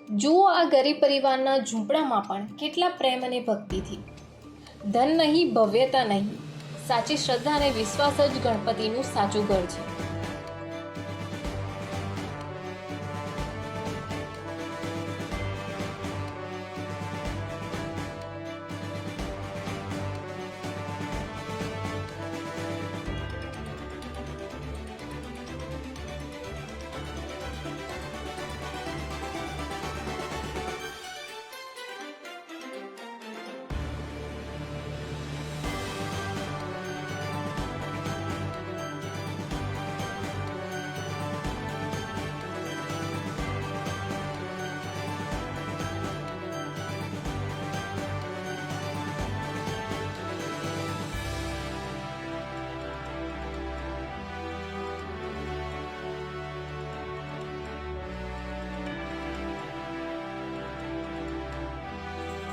જુઓ આ ગરીબ પરિવારના ઝૂંપડામાં પણ કેટલા પ્રેમ અને ભક્તિથી. ધન નહીં, ભવ્યતા નહીં, સાચી શ્રદ્ધા અને વિશ્વાસ જ ગણપતિનું સાચું ઘર છે.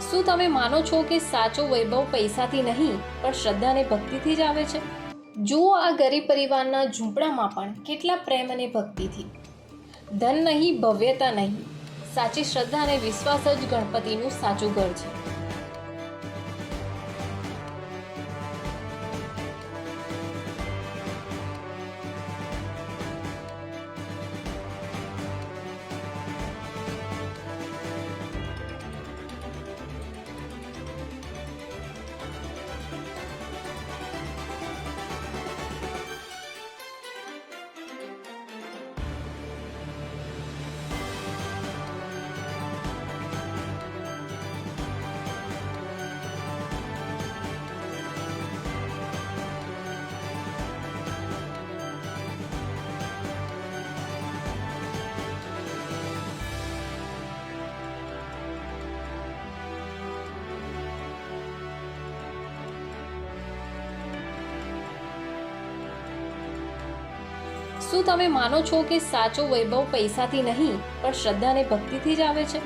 શું તમે માનો છો કે સાચો વૈભવ પૈસાથી નહીં પણ શ્રદ્ધા અને ભક્તિથી જ આવે છે? જુઓ આ ગરીબ પરિવારના ઝૂંપડામાં પણ કેટલા પ્રેમ અને ભક્તિથી. ધન નહીં, ભવ્યતા નહીં, સાચી શ્રદ્ધા અને વિશ્વાસ જ ગણપતિનું સાચું ઘર છે. શું તમે માનો છો કે સાચો વૈભવ પૈસાથી નહીં પણ શ્રદ્ધા અને ભક્તિથી જ આવે છે?